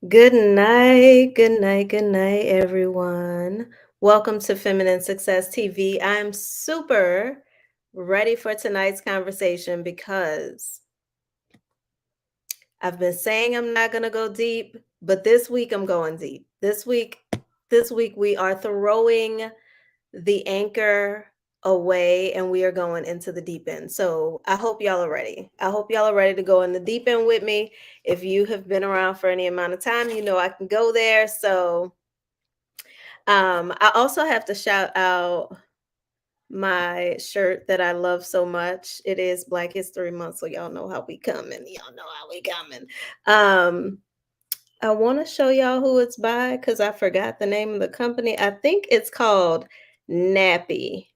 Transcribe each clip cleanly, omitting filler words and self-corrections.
Good night, good night, everyone. Welcome to Feminine Success TV. I'm super ready for tonight's conversation because I've been saying I'm not going to go deep, but this week I'm going deep. This week we are throwing the anchor away and we are going into the deep end. So I hope y'all are ready. I hope y'all are ready to go in the deep end with me. If you have been around for any amount of time, you know I can go there. So I also have to shout out my shirt that I love so much. It is Black History Month, so y'all know how we coming. Y'all know how we coming. Um, I want to show y'all who it's by because I forgot the name of the company. I think it's called Nappy.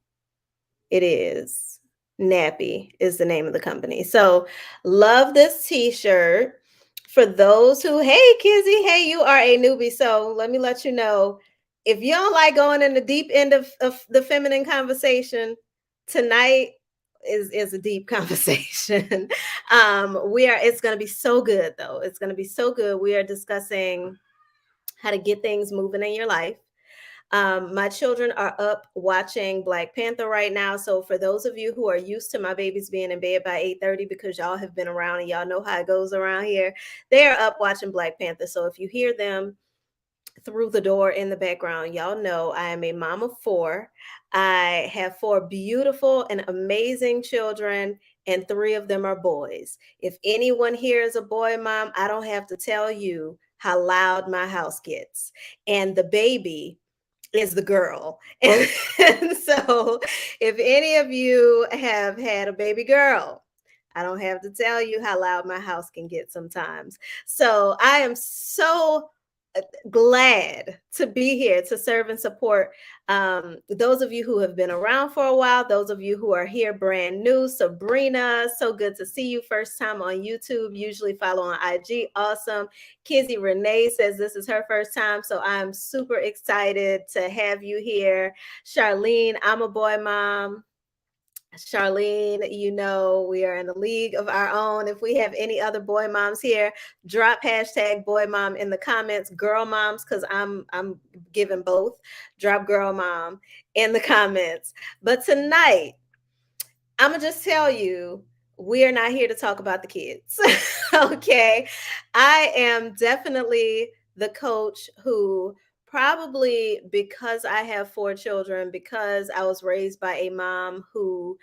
It is. Nappy is the name of the company. So love this t-shirt. For those who, hey Kizzy, hey, you are a newbie. So let me let you know, if you don't like going in the deep end of the feminine conversation, tonight is a deep conversation. It's gonna be so good though. It's gonna be so good. We are discussing how to get things moving in your life. My children are up watching Black Panther right now. So for those of you who are used to my babies being in bed by 8:30 because y'all have been around and y'all know how it goes around here, they are up watching Black Panther. So if you hear them through the door in the background, y'all know I am a mom of four. I have four beautiful and amazing children, and three of them are boys. If anyone here is a boy mom, I don't have to tell you how loud my house gets. And the baby is the girl. And so if any of you have had a baby girl, I don't have to tell you how loud my house can get sometimes. So I am so glad to be here to serve and support those of you who have been around for a while, those of you who are here brand new. Sabrina, so good to see you first time on YouTube, usually follow on IG. Awesome. Kizzy Renee says this is her first time, so I'm super excited to have you here. Charlene, I'm a boy mom. Charlene, you know, we are in a league of our own. If we have any other boy moms here, drop hashtag boy mom in the comments, girl moms, because I'm giving both. Drop girl mom in the comments. But tonight, I'm gonna just tell you, we are not here to talk about the kids. Okay. I am definitely the coach who probably because I have four children, because I was raised by a mom who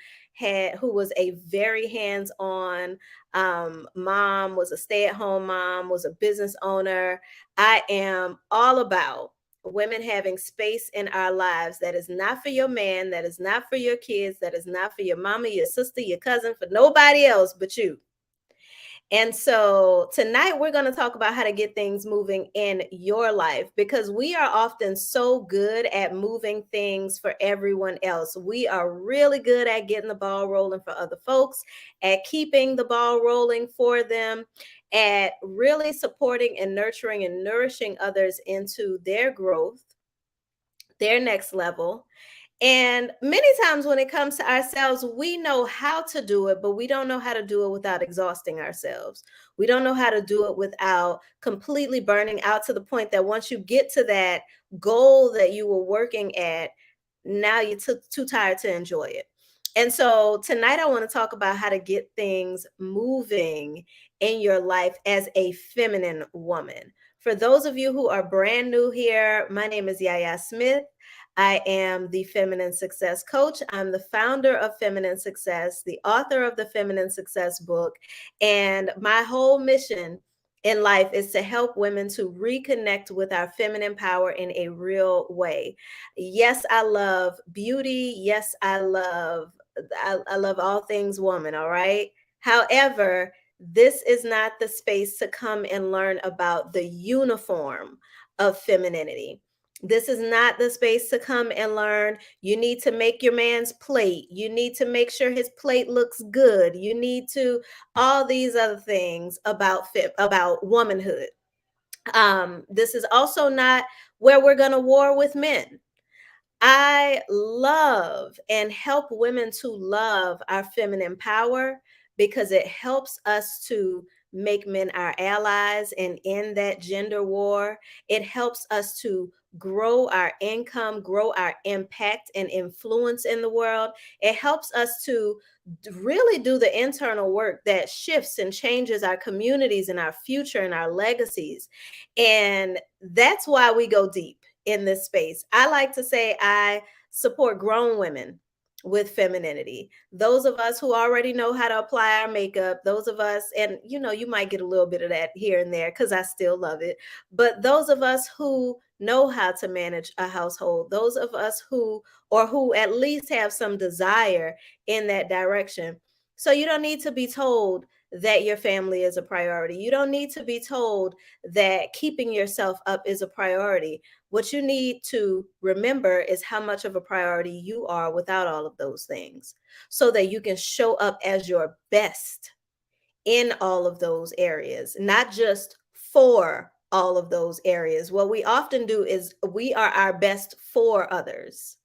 was a very hands-on mom, was a stay-at-home mom, was a business owner. I am all about women having space in our lives that is not for your man, that is not for your kids, that is not for your mama, your sister, your cousin, for nobody else but you. And so tonight we're going to talk about how to get things moving in your life because we are often so good at moving things for everyone else. We are really good at getting the ball rolling for other folks, at keeping the ball rolling for them, at really supporting and nurturing and nourishing others into their growth, their next level. And many times when it comes to ourselves, we know how to do it, but we don't know how to do it without exhausting ourselves. We don't know how to do it without completely burning out to the point that once you get to that goal that you were working at, now you're too tired to enjoy it. And so tonight I want to talk about how to get things moving in your life as a feminine woman. For those of you who are brand new here, my name is Yaya Smith. I am the Feminine Success Coach. I'm the founder of Feminine Success, the author of the Feminine Success book. And my whole mission in life is to help women to reconnect with our feminine power in a real way. Yes, I love beauty. Yes, I love all things woman, all right? However, this is not the space to come and learn about the uniform of femininity. This is not the space to come and learn. You need to make your man's plate. You need to make sure his plate looks good. You need to all these other things about womanhood. This is also not where we're going to war with men. I love and help women to love our feminine power because it helps us to make men our allies and end that gender war. It helps us to grow our income, grow our impact and influence in the world. It helps us to really do the internal work that shifts and changes our communities and our future and our legacies. And that's why we go deep in this space. I like to say I support grown women with femininity. Those of us who already know how to apply our makeup, those of us, and you might get a little bit of that here and there because I still love it. But those of us who know how to manage a household, those of us who at least have some desire in that direction. So you don't need to be told that your family is a priority. You don't need to be told that keeping yourself up is a priority. What you need to remember is how much of a priority you are without all of those things so that you can show up as your best in all of those areas, not just for all of those areas. What we often do is we are our best for others.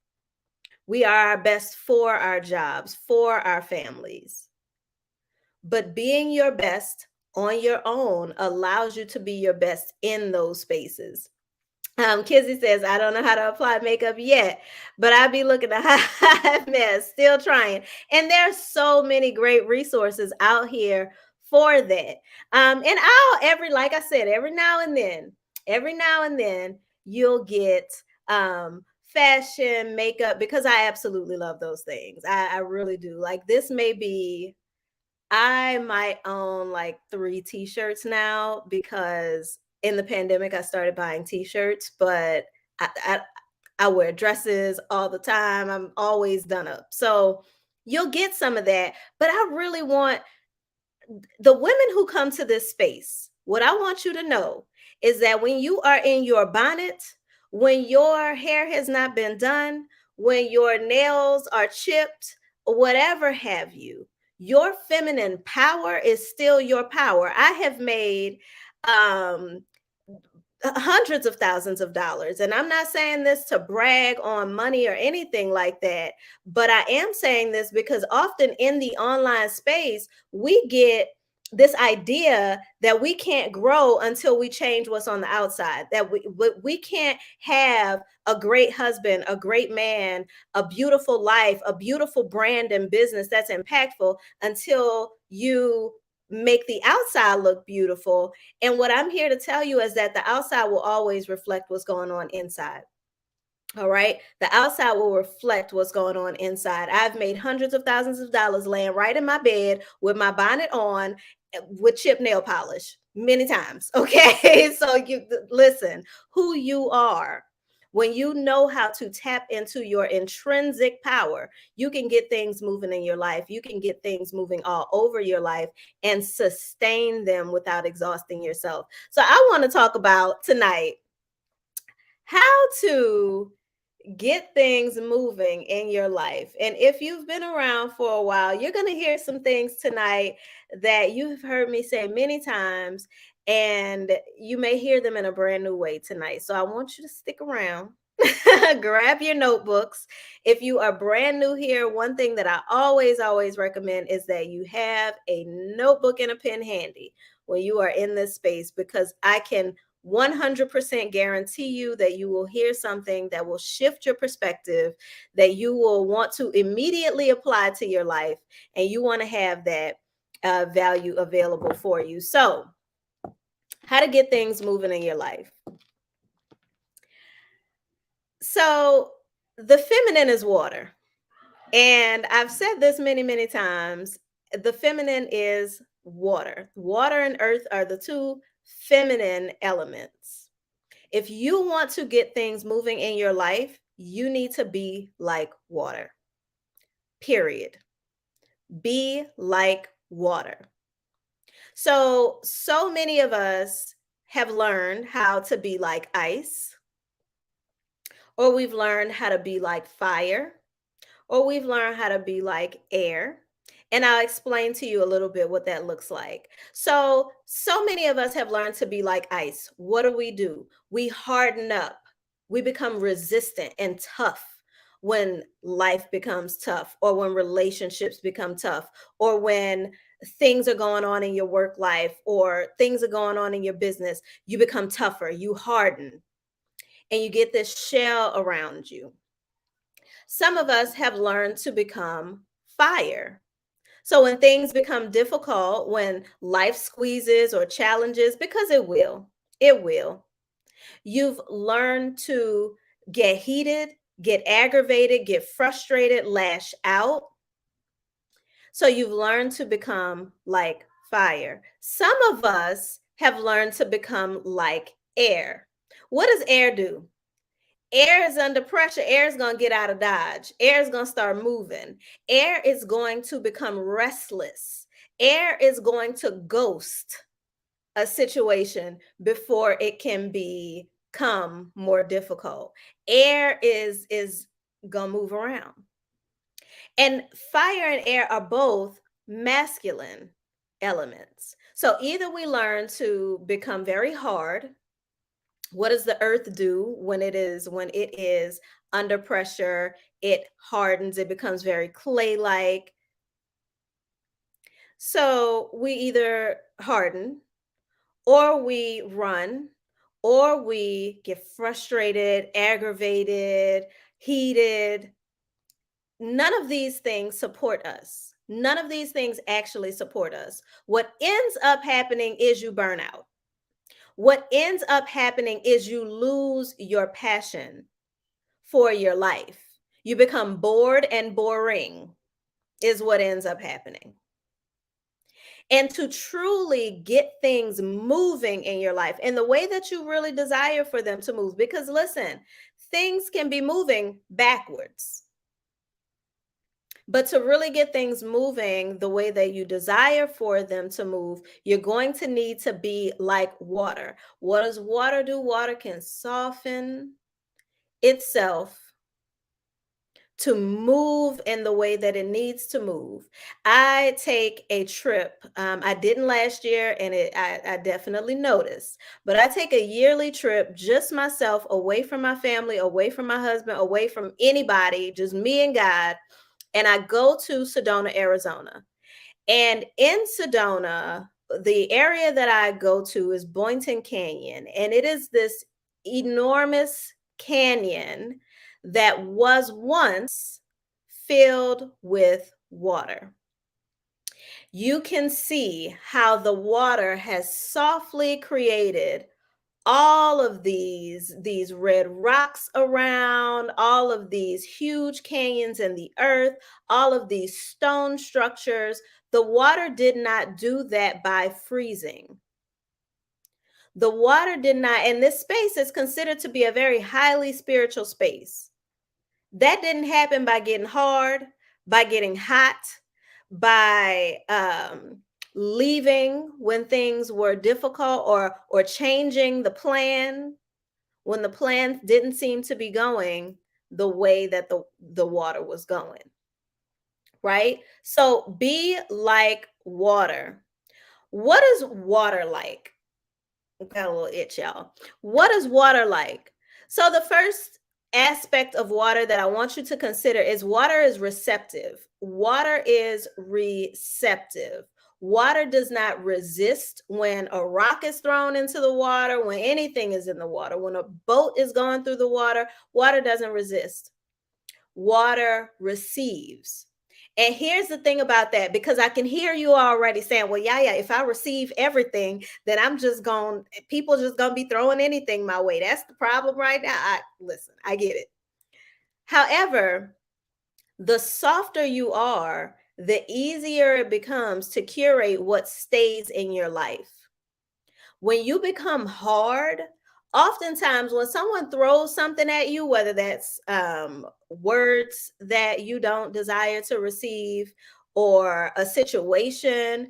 We are our best for our jobs, for our families. But being your best on your own allows you to be your best in those spaces. Kizzy says, I don't know how to apply makeup yet, but I be looking a hot mess, still trying. And there's so many great resources out here for that. And like I said, every now and then, you'll get fashion, makeup, because I absolutely love those things. I really do. Like this may be I might own like 3 t-shirts now because in the pandemic I started buying t-shirts, but I, I I wear dresses all the time. I'm always done up. So you'll get some of that, but I really want the women who come to this space, what I want you to know is that when you are in your bonnet, when your hair has not been done, when your nails are chipped, whatever have you, your feminine power is still your power. I have made um hundreds of thousands of dollars. And I'm not saying this to brag on money or anything like that, but I am saying this because often in the online space, we get this idea that we can't grow until we change what's on the outside, that we can't have a great husband, a great man, a beautiful life, a beautiful brand and business that's impactful until you make the outside look beautiful. And what I'm here to tell you is that the outside will always reflect what's going on inside. All right. The outside will reflect what's going on inside. I've made hundreds of thousands of dollars laying right in my bed with my bonnet on with chip nail polish many times. Okay. So you listen, who you are. When you know how to tap into your intrinsic power, you can get things moving in your life. You can get things moving all over your life and sustain them without exhausting yourself. So I want to talk about tonight how to get things moving in your life. And if you've been around for a while, you're going to hear some things tonight that you've heard me say many times, and you may hear them in a brand new way tonight. So I want you to stick around. Grab your notebooks. If you are brand new here, one thing that I always recommend is that you have a notebook and a pen handy when you are in this space, because I can 100% guarantee you that you will hear something that will shift your perspective, that you will want to immediately apply to your life, and you want to have that value available for you. So, how to get things moving in your life. So, the feminine is water. And I've said this many times. The feminine is water. Water and earth are the two feminine elements. If you want to get things moving in your life, you need to be like water. Period. Be like water. So many of us have learned how to be like ice, or we've learned how to be like fire, or we've learned how to be like air. And I'll explain to you a little bit what that looks like. So many of us have learned to be like ice. What do? We harden up. We become resistant and tough when life becomes tough, or when relationships become tough, or when things are going on in your work life or things are going on in your business, you become tougher, you harden, and you get this shell around you. Some of us have learned to become fire. So when things become difficult, when life squeezes or challenges, because it will, you've learned to get heated, get aggravated, get frustrated, lash out. So you've learned to become like fire. Some of us have learned to become like air. What does air do? Air is under pressure. Air is going to get out of Dodge. Air is going to start moving. Air is going to become restless. Air is going to ghost a situation before it can become more difficult. Air is going to move around. And fire and air are both masculine elements. So either we learn to become very hard. What does the earth do when it is under pressure? It hardens, it becomes very clay-like. So we either harden or we run or we get frustrated, aggravated, heated. None of these things support us. None of these things actually support us. What ends up happening is you burn out. What ends up happening is you lose your passion for your life. You become bored and boring, is what ends up happening. And to truly get things moving in your life in the way that you really desire for them to move, because listen, things can be moving backwards. But to really get things moving the way that you desire for them to move, you're going to need to be like water. What does water do? Water can soften itself to move in the way that it needs to move. I take a trip. I didn't last year, and I definitely noticed. But I take a yearly trip, just myself, away from my family, away from my husband, away from anybody, just me and God. And I go to Sedona, Arizona. And in Sedona, the area that I go to is Boynton Canyon, and it is this enormous canyon that was once filled with water. You can see how the water has softly created all of these red rocks around, all of these huge canyons in the earth, all of these stone structures. The water did not do that by freezing. The water did not, and this space is considered to be a very highly spiritual space. That didn't happen by getting hard, by getting hot, by leaving when things were difficult, or changing the plan when the plan didn't seem to be going the way that the water was going, right? So be like water. What is water like? Got a little itch, y'all. What is water like? So the first aspect of water that I want you to consider is water is receptive. Water is receptive. Water does not resist when a rock is thrown into the water, when anything is in the water, when a boat is going through the water, water doesn't resist. Water receives. And here's the thing about that, because I can hear you already saying, well, yeah, if I receive everything, then people just gonna be throwing anything my way. That's the problem right now. Listen, I get it. However, the softer you are, the easier it becomes to curate what stays in your life. When you become hard, oftentimes when someone throws something at you, whether that's words that you don't desire to receive or a situation,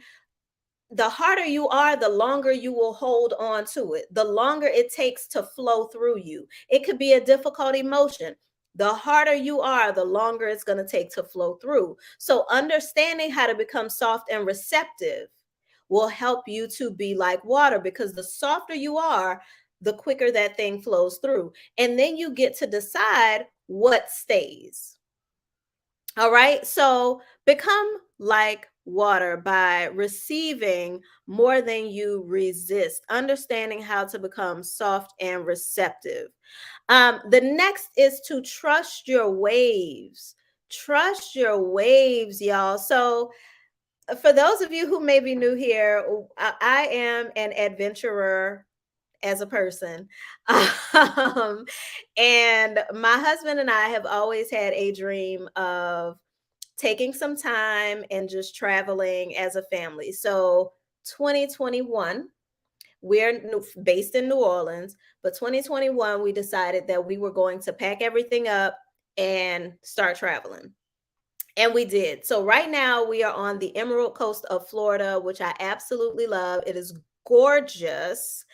the harder you are, the longer you will hold on to it, the longer it takes to flow through you. It could be a difficult emotion. The harder you are, the longer it's going to take to flow through. So understanding how to become soft and receptive will help you to be like water, because the softer you are, the quicker that thing flows through. And then you get to decide what stays. All right. So become like water by receiving more than you resist, understanding how to become soft and receptive. The next is to trust your waves. Trust your waves, y'all. So, for those of you who may be new here, I am an adventurer as a person. Um, and my husband and I have always had a dream of taking some time and just traveling as a family. So 2021, based in New Orleans, but 2021, we decided that we were going to pack everything up and start traveling. And we did. So right now we are on the Emerald Coast of Florida, which I absolutely love. It is gorgeous.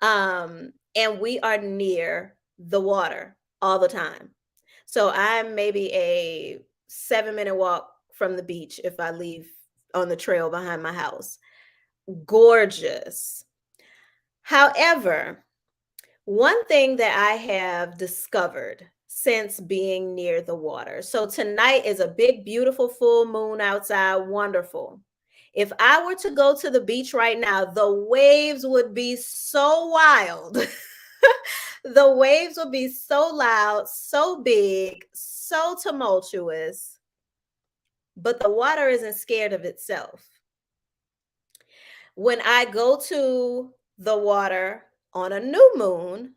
And we are near the water all the time. So I'm maybe a 7-minute walk from the beach if I leave on the trail behind my house. Gorgeous. However, one thing that I have discovered since being near the water. So tonight is a big, beautiful full moon outside. Wonderful. If I were to go to the beach right now, the waves would be so wild. The waves would be so loud, so big, so tumultuous, but the water isn't scared of itself. When I go to the water on a new moon,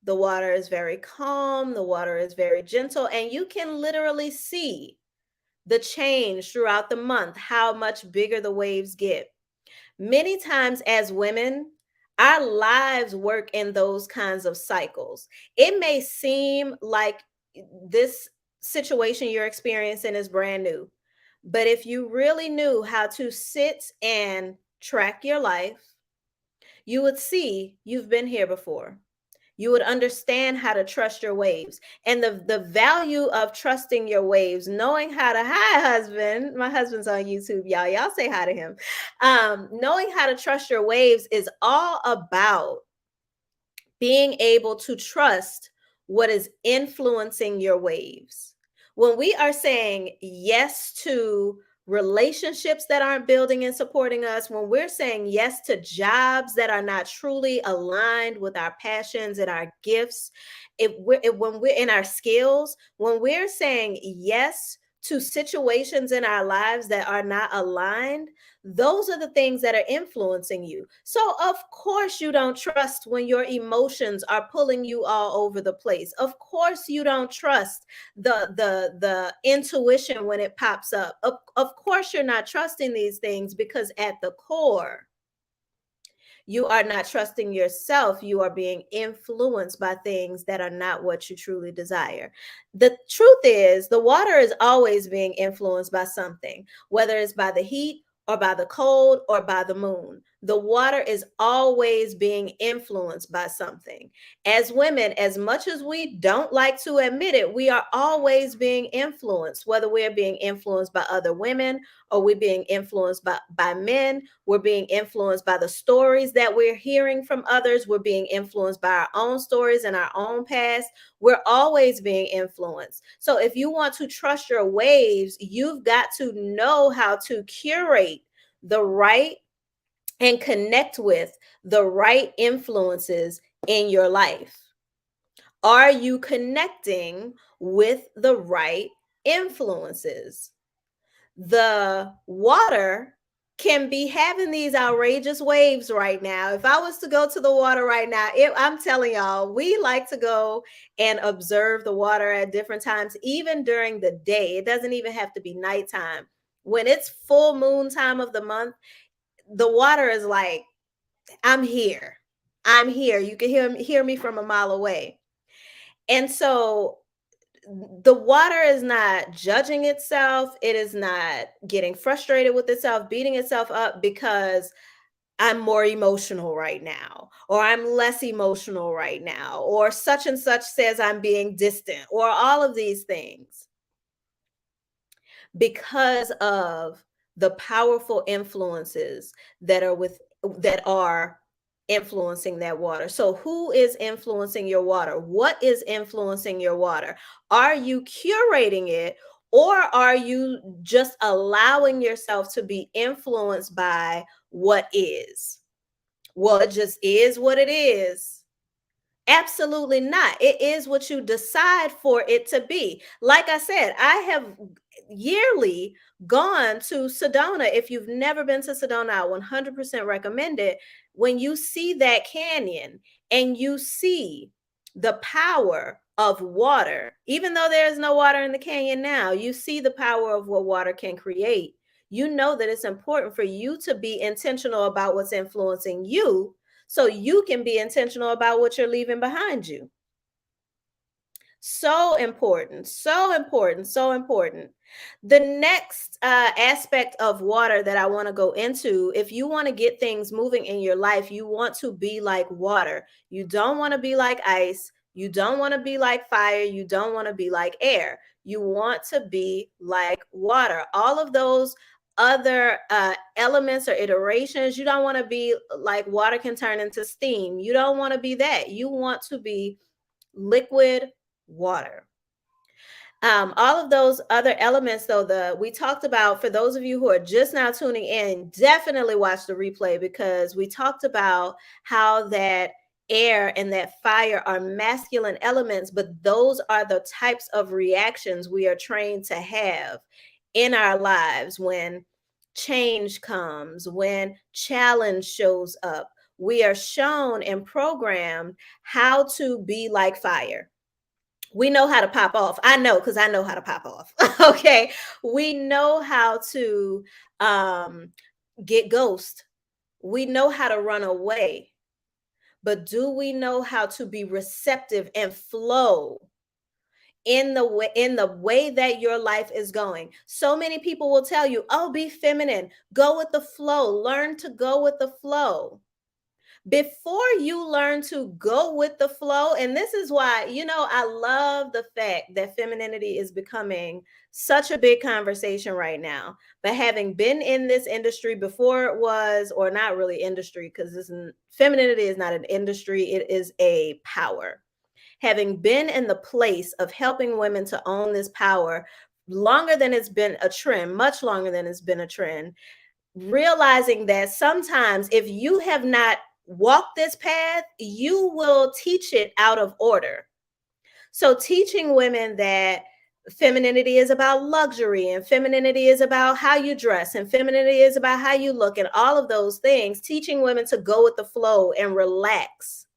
the water is very calm, the water is very gentle, and you can literally see the change throughout the month, how much bigger the waves get. Many times as women, our lives work in those kinds of cycles. It may seem like this situation you're experiencing is brand new, but if you really knew how to sit and track your life, you would see you've been here before. You would understand how to trust your waves and the value of trusting your waves, knowing how to, hi, husband. My husband's on YouTube, y'all. Y'all say hi to him. Knowing how to trust your waves is all about being able to trust what is influencing your waves. When we are saying yes to relationships that aren't building and supporting us, when we're saying yes to jobs that are not truly aligned with our passions and our gifts, when we're in our skills, when we're saying yes to situations in our lives that are not aligned, those are the things that are influencing you. So, of course, you don't trust when your emotions are pulling you all over the place. Of course, you don't trust the intuition when it pops up. Of course, you're not trusting these things because at the core, you are not trusting yourself. You are being influenced by things that are not what you truly desire. The truth is, the water is always being influenced by something, whether it's by the heat or by the cold or by the moon. The water is always being influenced by something. As women, as much as we don't like to admit it, we are always being influenced, whether we're being influenced by other women or we're being influenced by men. We're being influenced by the stories that we're hearing from others. We're being influenced by our own stories and our own past. We're always being influenced. So if you want to trust your waves, you've got to know how to curate the right and connect with the right influences in your life. Are you connecting with the right influences? The water can be having these outrageous waves right now. If I was to go to the water right now, I'm telling y'all, we like to go and observe the water at different times, even during the day. It doesn't even have to be nighttime. When it's full moon time of the month, the water is like, I'm here. I'm here. You can hear me from a mile away. And so the water is not judging itself. It is not getting frustrated with itself, beating itself up because I'm more emotional right now, or I'm less emotional right now, or such and such says I'm being distant, or all of these things, because of the powerful influences that are influencing that water. So who is influencing your water? What is influencing your water? Are you curating it, Or are you just allowing yourself to be influenced by what is? Well, it just is what it is. Absolutely not. It is what you decide for it to be. Like I said, I have yearly gone to Sedona. If you've never been to Sedona, I 100% recommend it. When you see that canyon and you see the power of water, even though there is no water in the canyon now, you see the power of what water can create. You know that it's important for you to be intentional about what's influencing you so you can be intentional about what you're leaving behind you. So important, so important, so important. The next aspect of water that I want to go into, if you want to get things moving in your life, you want to be like water. You don't want to be like ice. You don't want to be like fire. You don't want to be like air. You want to be like water. All of those other elements or iterations, you don't want to be like water can turn into steam. You don't want to be that. You want to be liquid water. All of those other elements, though, we talked about, for those of you who are just now tuning in, definitely watch the replay, because we talked about how that air and that fire are masculine elements, but those are the types of reactions we are trained to have in our lives when change comes, when challenge shows up. We are shown and programmed how to be like fire. We know how to pop off. I know, because I know how to pop off. Okay. We know how to get ghost. We know how to run away. But do we know how to be receptive and flow in the way that your life is going? So many people will tell you, "Oh, be feminine. Go with the flow. Learn to go with the flow." Before you learn to go with the flow, and this is why, I love the fact that femininity is becoming such a big conversation right now. But having been in this industry before it was, or not really industry, because femininity is not an industry, it is a power. Having been in the place of helping women to own this power longer than it's been a trend, much longer than it's been a trend, realizing that sometimes if you have not walked this path, you will teach it out of order. So teaching women that femininity is about luxury, and femininity is about how you dress, and femininity is about how you look, and all of those things, teaching women to go with the flow and relax.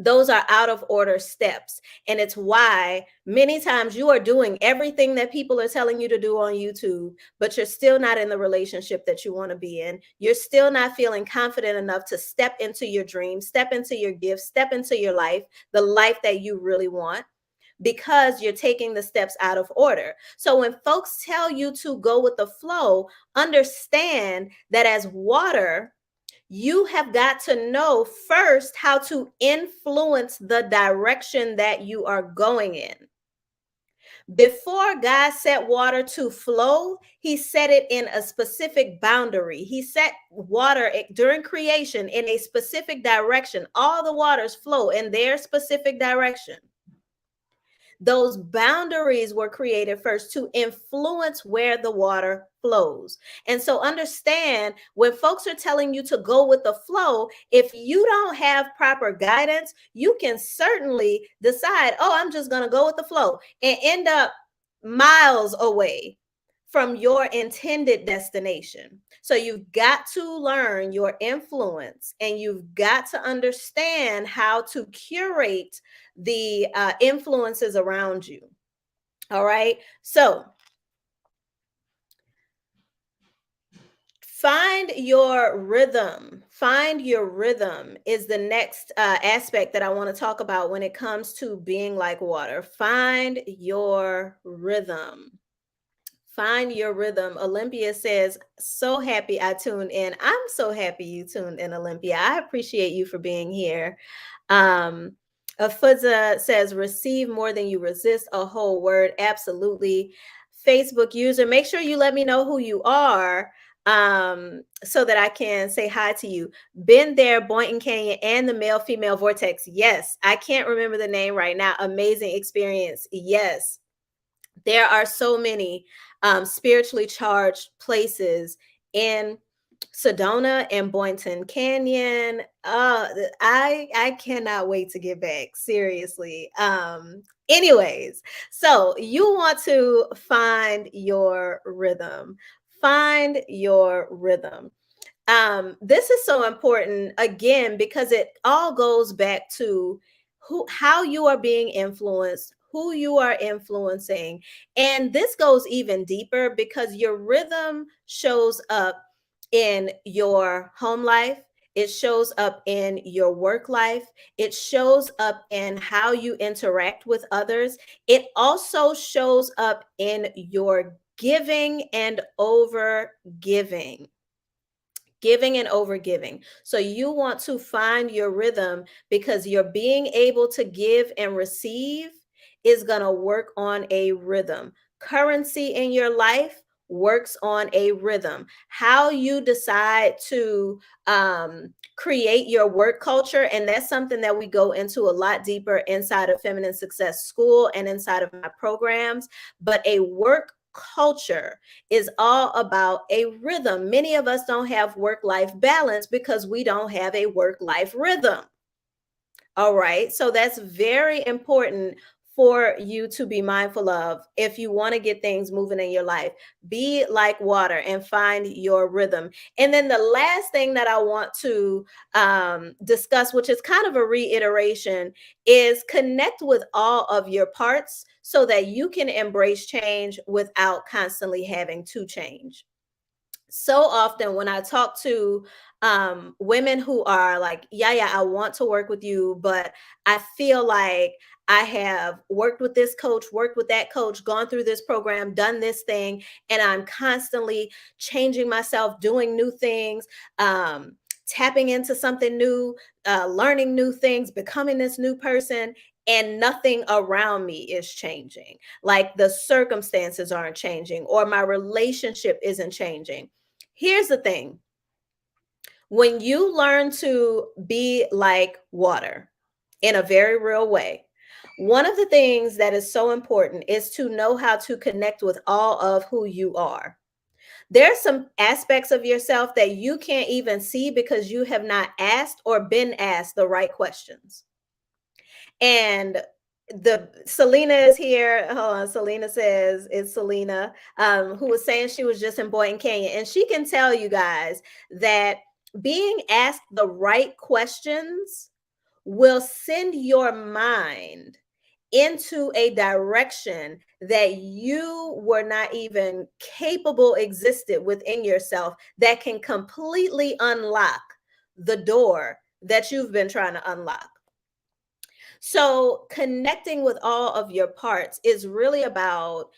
Those are out of order steps. And it's why many times you are doing everything that people are telling you to do on YouTube, but you're still not in the relationship that you want to be in. You're still not feeling confident enough to step into your dreams, step into your gifts, step into your life, the life that you really want, because you're taking the steps out of order. So when folks tell you to go with the flow, understand that as water, you have got to know first how to influence the direction that you are going in. Before God set water to flow, he set it in a specific boundary. He set water during creation in a specific direction. All the waters flow in their specific direction. Those boundaries were created first to influence where the water flows. And so understand, when folks are telling you to go with the flow, if you don't have proper guidance, you can certainly decide, "Oh, I'm just going to go with the flow," and end up miles away from your intended destination. So you've got to learn your influence, and you've got to understand how to curate the influences around you. All right. So find your rhythm. Find your rhythm is the next aspect that I want to talk about when it comes to being like water. Find your rhythm. Find your rhythm. Olympia says, "So happy I tuned in." I'm so happy you tuned in, Olympia. I appreciate you for being here. Um, Afuzza says, "Receive more than you resist." A whole word. Absolutely. Facebook user, make sure you let me know who you are, so that I can say hi to you. Been there, Boynton Canyon, and the male female vortex. Yes, I can't remember the name right now. Amazing experience. Yes. There are so many spiritually charged places in Sedona and Boynton Canyon. I cannot wait to get back. Seriously. Anyways, so you want to find your rhythm. Find your rhythm. This is so important again because it all goes back to how you are being influenced, who you are influencing. And this goes even deeper because your rhythm shows up in your home life, it shows up in your work life, it shows up in how you interact with others, it also shows up in your giving and over giving and over giving. So you want to find your rhythm because you're being able to give and receive is going to work on a rhythm. Currency in your life works on a rhythm. How you decide to create your work culture, and that's something that we go into a lot deeper inside of Feminine Success School and inside of my programs. But a work culture is all about a rhythm. Many of us don't have work life balance because we don't have a work life rhythm. All right. So that's very important for you to be mindful of if you want to get things moving in your life. Be like water and find your rhythm. And then the last thing that I want to discuss, which is kind of a reiteration, is connect with all of your parts so that you can embrace change without constantly having to change. So often when I talk to women who are like, yeah, I want to work with you, but I feel like I have worked with this coach, worked with that coach, gone through this program, done this thing, and I'm constantly changing myself, doing new things, tapping into something new, learning new things, becoming this new person, and nothing around me is changing. Like the circumstances aren't changing, or my relationship isn't changing. Here's the thing, when you learn to be like water in a very real way, one of the things that is so important is to know how to connect with all of who you are. There's some aspects of yourself that you can't even see because you have not asked or been asked the right questions. And the Selena is here. Hold on. Selena says it's Selena, who was saying she was just in Boynton Canyon. And she can tell you guys that being asked the right questions will send your mind into a direction that you were not even capable existed within yourself that can completely unlock the door that you've been trying to unlock. So, connecting with all of your parts is really about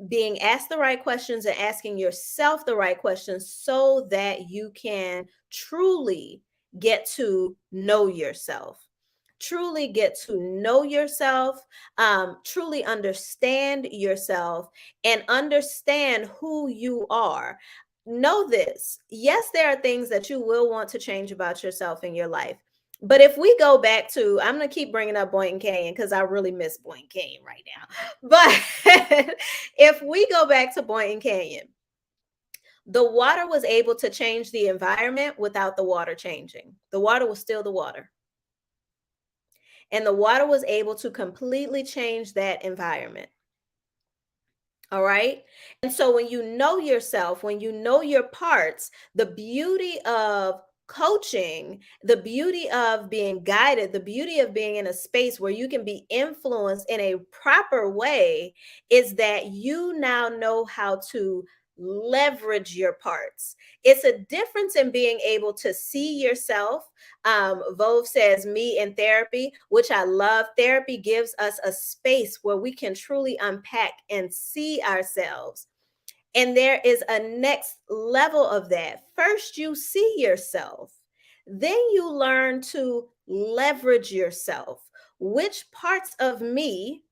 being asked the right questions and asking yourself the right questions so that you can truly get to know yourself. Truly get to know yourself, truly understand yourself, and understand who you are. Know this, yes, there are things that you will want to change about yourself in your life. But if we go back to, I'm going to keep bringing up Boynton Canyon because I really miss Boynton Canyon right now. But if we go back to Boynton Canyon, the water was able to change the environment without the water changing. The water was still the water. And the water was able to completely change that environment. All right. And so when you know yourself, when you know your parts, the beauty of coaching, the beauty of being guided, the beauty of being in a space where you can be influenced in a proper way is that you now know how to leverage your parts. It's a difference in being able to see yourself. Vove says, me in therapy, which I love. Therapy gives us a space where we can truly unpack and see ourselves. And there is a next level of that. First, you see yourself, then you learn to leverage yourself. Which parts of me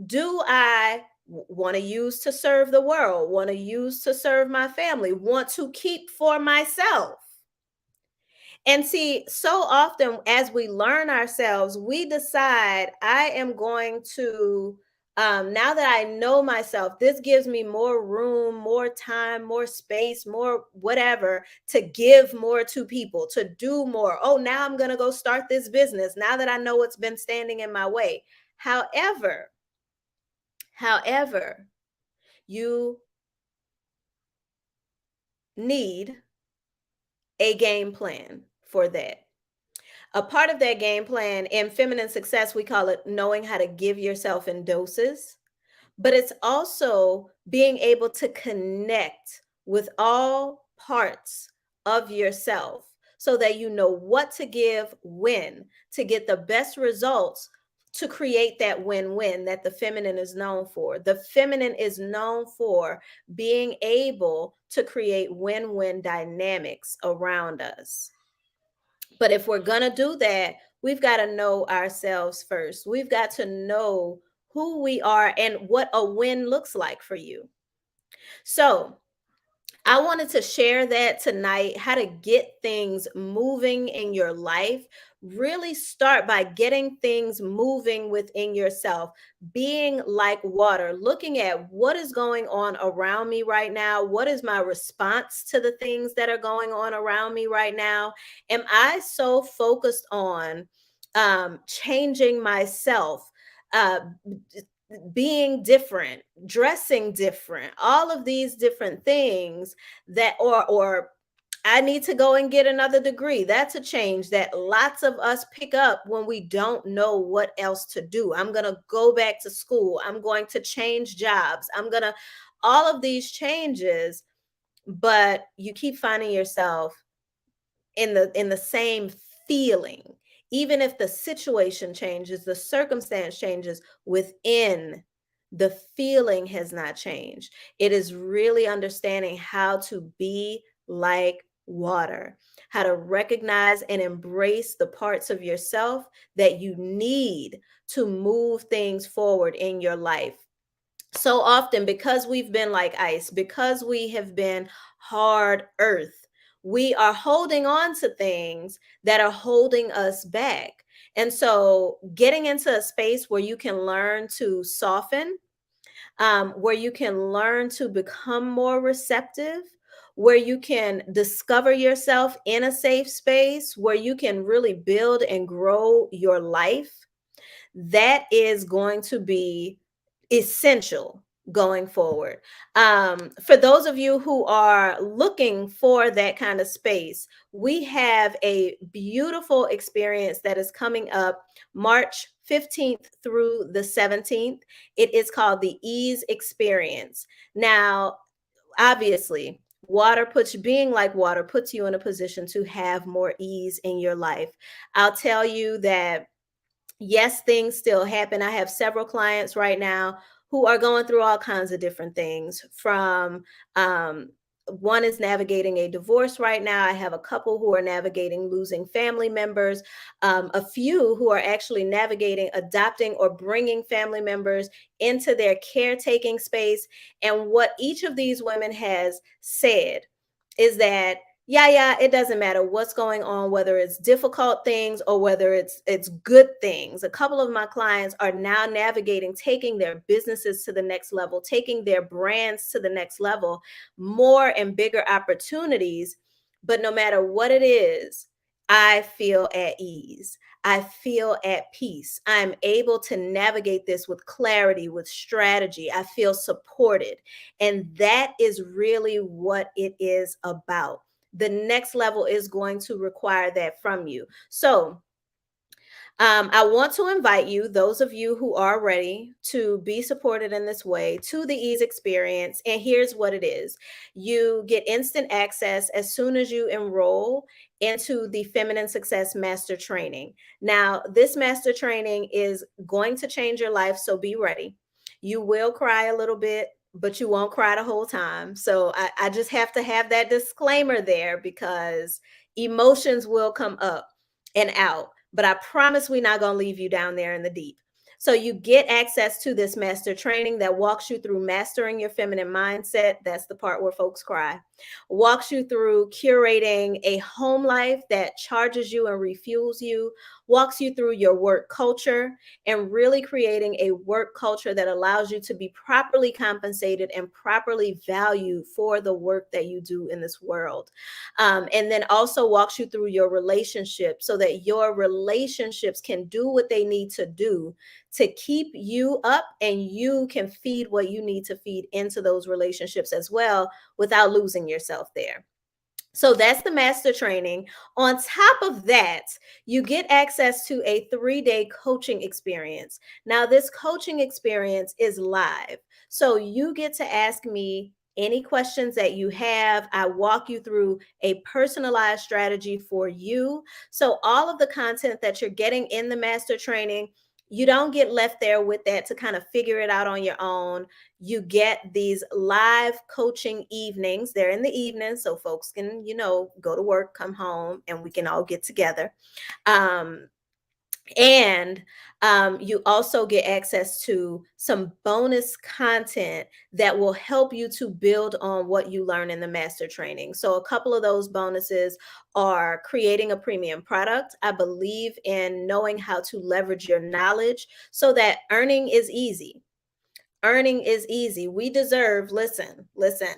do I want to use to serve the world, want to use to serve my family, want to keep for myself? And see, so often as we learn ourselves, we decide I am going to Now that I know myself, this gives me more room, more time, more space, more whatever to give more to people, to do more. Oh, now I'm going to go start this business now that I know what's been standing in my way. However, you need a game plan for that. A part of that game plan in feminine success, we call it knowing how to give yourself in doses, but it's also being able to connect with all parts of yourself so that you know what to give when to get the best results, to create that win-win that the feminine is known for. The feminine is known for being able to create win-win dynamics around us. But if we're going to do that, we've got to know ourselves first. We've got to know who we are and what a win looks like for you. So, I wanted to share that tonight, how to get things moving in your life. Really start by getting things moving within yourself, being like water, looking at what is going on around me right now. What is my response to the things that are going on around me right now? Am I so focused on changing myself? Uh, Being different, dressing different, all of these different things that or I need to go and get another degree. That's a change that lots of us pick up when we don't know what else to do. I'm going to go back to school. I'm going to change jobs. I'm going to all of these changes, but you keep finding yourself in the same feeling. Even if the situation changes, the circumstance changes, within the feeling has not changed. It is really understanding how to be like water, how to recognize and embrace the parts of yourself that you need to move things forward in your life. So often, because we've been like ice, because we have been hard earth, we are holding on to things that are holding us back. And so getting into a space where you can learn to soften, where you can learn to become more receptive, where you can discover yourself in a safe space, where you can really build and grow your life, that is going to be essential going forward. For those of you who are looking for that kind of space, we have a beautiful experience that is coming up March 15th through the 17th. It is called the Ease Experience. Now, obviously, being like water puts you in a position to have more ease in your life. I'll tell you that yes, things still happen. I have several clients right now who are going through all kinds of different things. From one is navigating a divorce right now. I have a couple who are navigating losing family members, a few who are actually navigating adopting or bringing family members into their caretaking space. And what each of these women has said is that yeah, it doesn't matter what's going on, whether it's difficult things or whether it's good things. A couple of my clients are now navigating taking their businesses to the next level, taking their brands to the next level, more and bigger opportunities. But no matter what it is, I feel at ease. I feel at peace. I'm able to navigate this with clarity, with strategy. I feel supported. And that is really what it is about. The next level is going to require that from you. So, I want to invite you, those of you who are ready to be supported in this way, to the Ease Experience. And here's what it is: you get instant access as soon as you enroll into the Feminine Success Master Training. Now, this master training is going to change your life, so be ready. You will cry a little bit, but you won't cry the whole time. So I just have to have that disclaimer there, because emotions will come up and out, but I promise we're not going to leave you down there in the deep. So you get access to this master training that walks you through mastering your feminine mindset. That's the part where folks cry. Walks you through curating a home life that charges you and refuels you. walks you through your work culture and really creating a work culture that allows you to be properly compensated and properly valued for the work that you do in this world. And then also walks you through your relationship so that your relationships can do what they need to do to keep you up, and you can feed what you need to feed into those relationships as well without losing yourself there. So that's the master training. On top of that, you get access to a 3-day coaching experience. Now, this coaching experience is live. So you get to ask me any questions that you have. I walk you through a personalized strategy for you. So, all of the content that you're getting in the master training, you don't get left there with that to kind of figure it out on your own. You get these live coaching evenings. They're in the evening, so folks can, go to work, come home, and we can all get together. Um, and you also get access to some bonus content that will help you to build on what you learn in the master training. So, a couple of those bonuses are creating a premium product. I believe in knowing how to leverage your knowledge so that earning is easy. Earning is easy. We deserve, listen,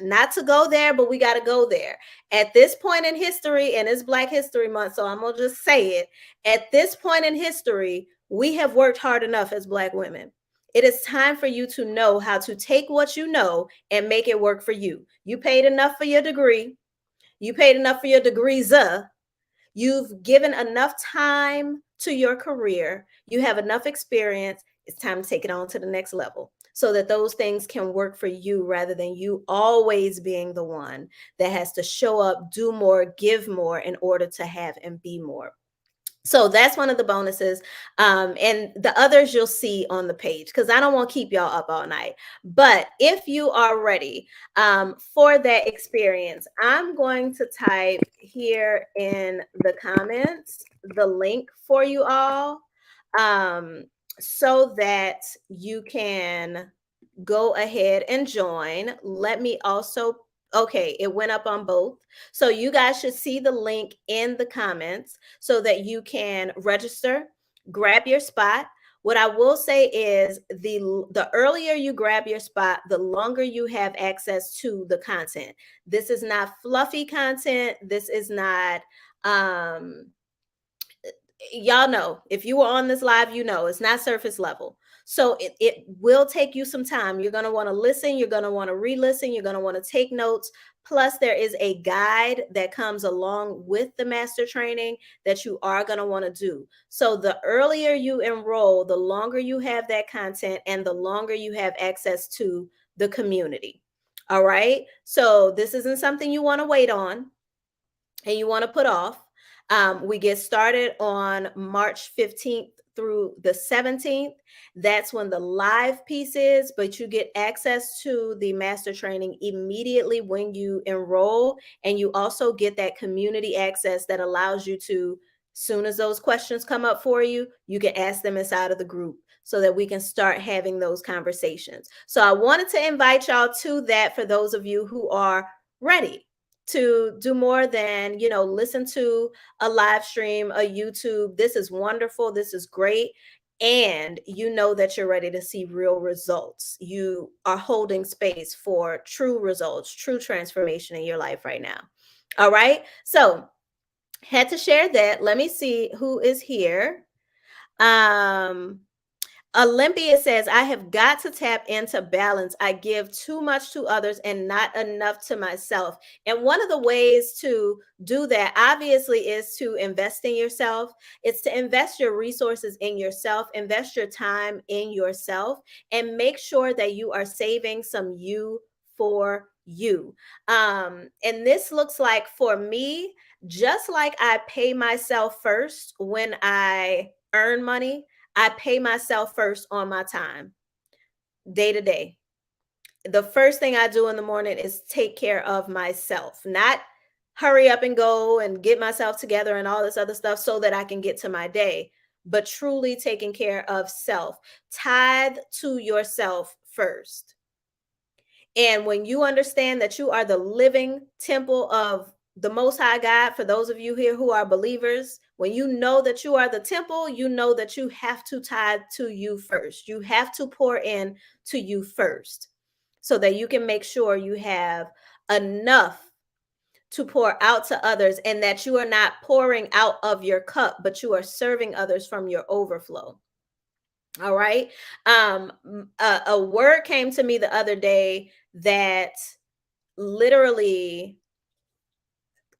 not to go there, but we got to go there. At this point in history, and it's Black History Month, so I'm going to just say it. At this point in history, we have worked hard enough as Black women. It is time for you to know how to take what you know and make it work for you. You paid enough for your degree. You paid enough for your degrees. You've given enough time to your career. You have enough experience. It's time to take it on to the next level so that those things can work for you rather than you always being the one that has to show up, do more, give more in order to have and be more. So that's one of the bonuses. And the others you'll see on the page because I don't want to keep y'all up all night. But if you are ready for that experience, I'm going to type here in the comments the link for you all um, so that you can go ahead and join. Let me also, okay, it went up on both. So you guys should see the link in the comments so that you can register, grab your spot. What I will say is the earlier you grab your spot, the longer you have access to the content. This is not fluffy content. This is not y'all know, if you were on this live, it's not surface level. So it will take you some time. You're going to want to listen. You're going to want to re-listen. You're going to want to take notes. Plus, there is a guide that comes along with the master training that you are going to want to do. So the earlier you enroll, the longer you have that content and the longer you have access to the community. All right. So this isn't something you want to wait on and you want to put off. We get started on March 15th through the 17th. That's when the live piece is, but you get access to the master training immediately when you enroll. And you also get that community access that allows you to, soon as those questions come up for you, you can ask them inside of the group so that we can start having those conversations. So I wanted to invite y'all to that for those of you who are ready to do more than, listen to a live stream, a YouTube. This is wonderful. This is great. And you know that you're ready to see real results. You are holding space for true results, true transformation in your life right now. All right. So had to share that. Let me see who is here. Olympia says, I have got to tap into balance. I give too much to others and not enough to myself. And one of the ways to do that, obviously, is to invest in yourself. It's to invest your resources in yourself, invest your time in yourself, and make sure that you are saving some you for you. And this looks like, for me, just like I pay myself first when I earn money, I pay myself first on my time, day to day. The first thing I do in the morning is take care of myself, not hurry up and go and get myself together and all this other stuff so that I can get to my day, but truly taking care of self. Tithe to yourself first. And when you understand that you are the living temple of the Most High God, for those of you here who are believers, When you know that you are the temple, you know that you have to tithe to you first. You have to pour in to you first so that you can make sure you have enough to pour out to others, and that you are not pouring out of your cup, but you are serving others from your overflow. All right. A word came to me the other day that literally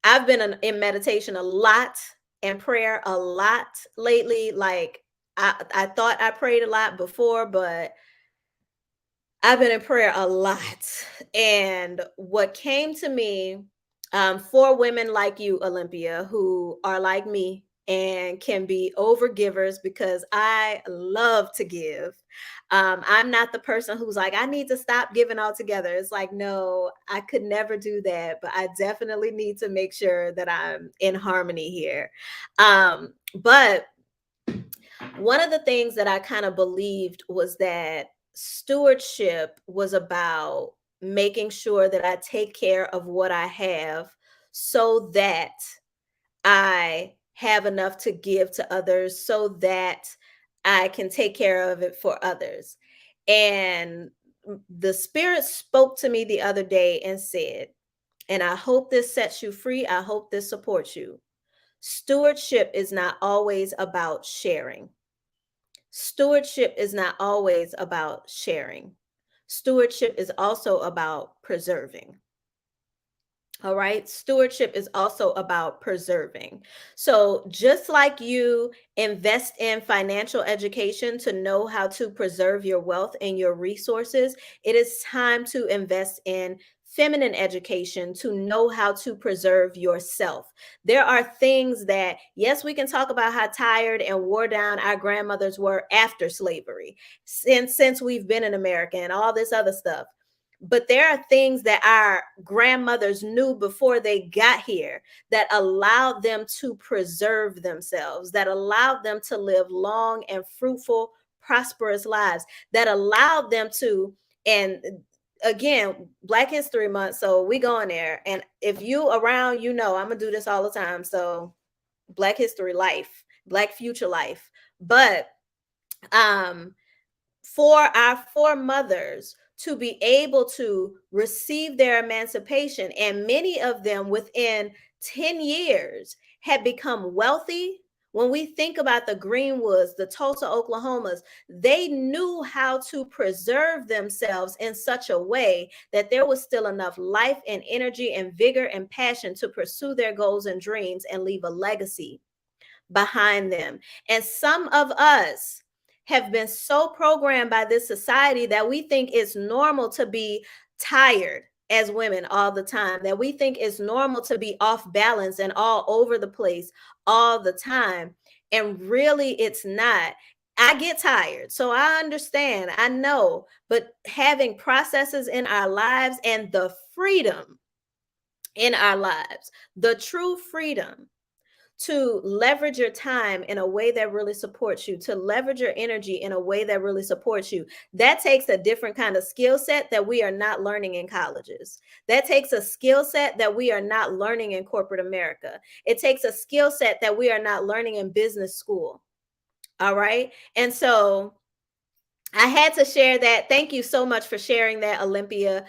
I've been in meditation a lot and prayer a lot lately. Like I thought I prayed a lot before, but I've been in prayer a lot. And what came to me, for women like you, Olympia, who are like me and can be overgivers, because I love to give. I'm not the person who's like, I need to stop giving altogether. It's like, no, I could never do that, but I definitely need to make sure that I'm in harmony here. But one of the things that I kind of believed was that stewardship was about making sure that I take care of what I have so that I have enough to give to others, so that I can take care of it for others. And the Spirit spoke to me the other day and said, and I hope this sets you free. I hope this supports you. Stewardship is not always about sharing. Stewardship is not always about sharing. Stewardship is also about preserving. All right. Stewardship is also about preserving. So, just like you invest in financial education to know how to preserve your wealth and your resources, it is time to invest in feminine education to know how to preserve yourself. There are things that, yes, we can talk about how tired and wore down our grandmothers were after slavery, since we've been in America and all this other stuff. But there are things that our grandmothers knew before they got here that allowed them to preserve themselves, that allowed them to live long and fruitful, prosperous lives, that allowed them to, and again, Black History Month, so we going there. And if you around, you know, I'm gonna do this all the time. So Black History Life, Black Future Life. But um for our foremothers to be able to receive their emancipation, and many of them within 10 years had become wealthy. When we think about the Greenwoods, the Tulsa, Oklahomas, they knew how to preserve themselves in such a way that there was still enough life and energy and vigor and passion to pursue their goals and dreams and leave a legacy behind them. And some of us have been so programmed by this society that we think it's normal to be tired as women all the time, that we think it's normal to be off balance and all over the place all the time. And really, it's not. I get tired. So I understand. I know. But having processes in our lives and the freedom in our lives, the true freedom to leverage your time in a way that really supports you, to leverage your energy in a way that really supports you. That takes a different kind of skill set that we are not learning in colleges. That takes a skill set that we are not learning in corporate America. It takes a skill set that we are not learning in business school. All right. And so I had to share that. Thank you so much for sharing that, Olympia,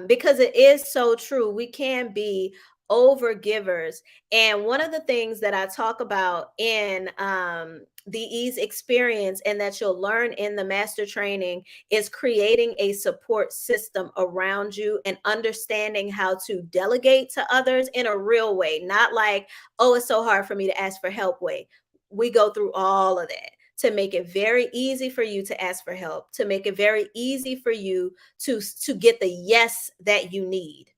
because it is so true. We can be over givers. And one of the things that I talk about in the ease experience, and that you'll learn in the master training, is creating a support system around you and understanding how to delegate to others in a real way, not like, oh, it's so hard for me to ask for help way. We go through all of that to make it very easy for you to ask for help, to make it very easy for you to get the yes that you need.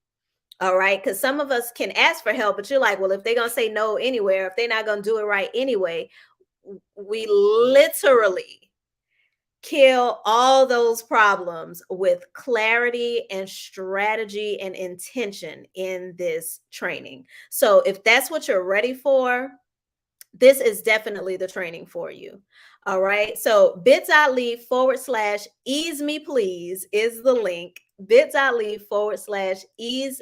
All right. Because some of us can ask for help, but you're like, well, if they're going to say no anywhere, if they're not going to do it right anyway, we literally kill all those problems with clarity and strategy and intention in this training. So if that's what you're ready for, this is definitely the training for you. All right. So bit.ly/ease me please is the link. Bit.ly/ease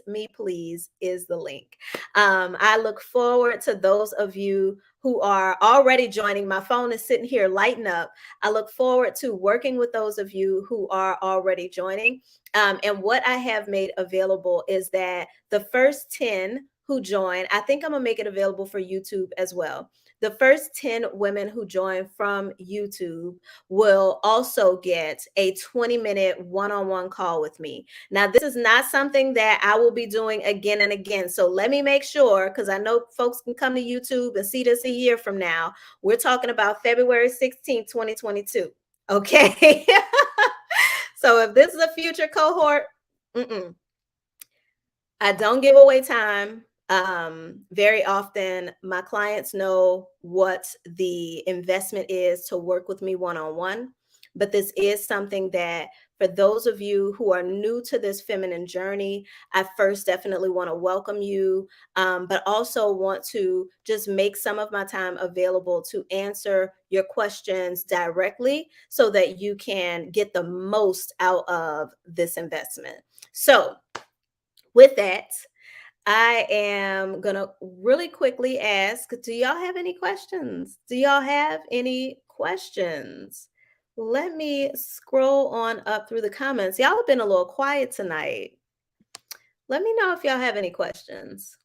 me please is the link. I look forward to those of you who are already joining. My phone is sitting here lighting up. I look forward to working with those of you who are already joining. And what I have made available is that the first 10 who join, I think I'm gonna make it available for YouTube as well. The first 10 women who join from YouTube will also get a 20-minute one-on-one call with me. Now, this is not something that I will be doing again and again. So let me make sure, because I know folks can come to YouTube and see this a year from now. We're talking about February 16th, 2022. Okay. So if this is a future cohort, I don't give away time. Very often, my clients know what the investment is to work with me one on one. But this is something that, for those of you who are new to this feminine journey, I first definitely want to welcome you, but also want to just make some of my time available to answer your questions directly so that you can get the most out of this investment. So, with that, I am going to really quickly ask, do y'all have any questions? Do y'all have any questions? Let me scroll on up through the comments. Y'all have been a little quiet tonight. Let me know if y'all have any questions.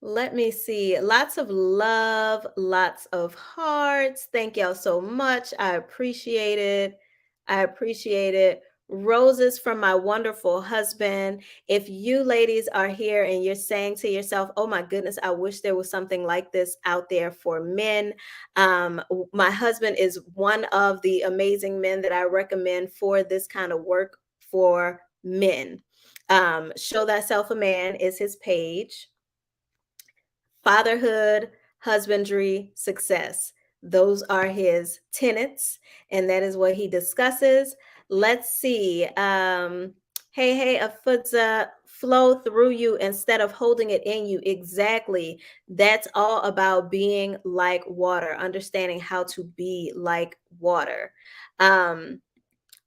Let me see. Lots of love, lots of hearts. Thank y'all so much. I appreciate it. I appreciate it. Roses from my wonderful husband. If you ladies are here and you're saying to yourself, oh my goodness, I wish there was something like this out there for men. My husband is one of the amazing men that I recommend for this kind of work for men. Show Thyself a Man is his page. Fatherhood, husbandry, success. Those are his tenets, and that is what he discusses. Let's see. Hey, Afudza, flow through you instead of holding it in you. Exactly. That's all about being like water, understanding how to be like water.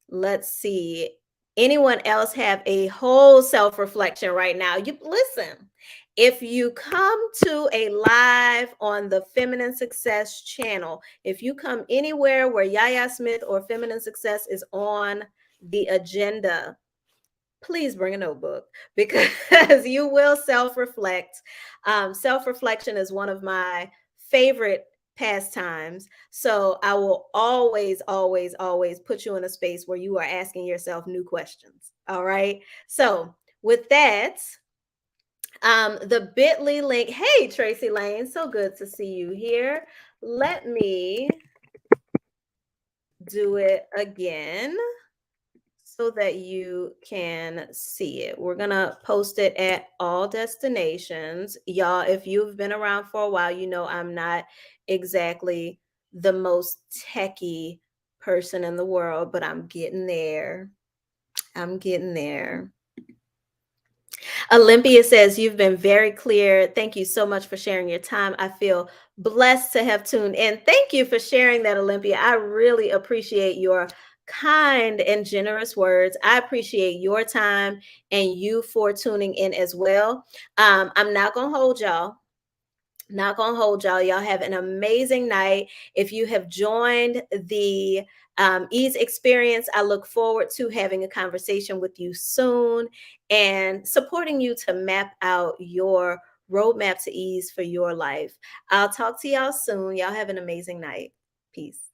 Let's see. Anyone else have a whole self-reflection right now? You listen. If you come to a live on the Feminine Success channel, if you come anywhere where Yaya Smith or Feminine Success is on the agenda, please bring a notebook because you will self-reflect. Self-reflection is one of my favorite pastimes. So I will always, always, always put you in a space where you are asking yourself new questions. All right. So with that, the bit.ly link. Hey, Tracy Lane, so good to see you here. Let me do it again so that you can see it. We're going to post it at all destinations. Y'all, if you've been around for a while, you know I'm not exactly the most techie person in the world, but I'm getting there. I'm getting there. Olympia says, you've been very clear. Thank you so much for sharing your time. I feel blessed to have tuned in. Thank you for sharing that, Olympia. I really appreciate your kind and generous words. I appreciate your time and you for tuning in as well. I'm not going to hold y'all. Not gonna hold y'all. Y'all have an amazing night. If you have joined the ease experience, I look forward to having a conversation with you soon and supporting you to map out your roadmap to ease for your life. I'll talk to y'all soon. Y'all have an amazing night. Peace.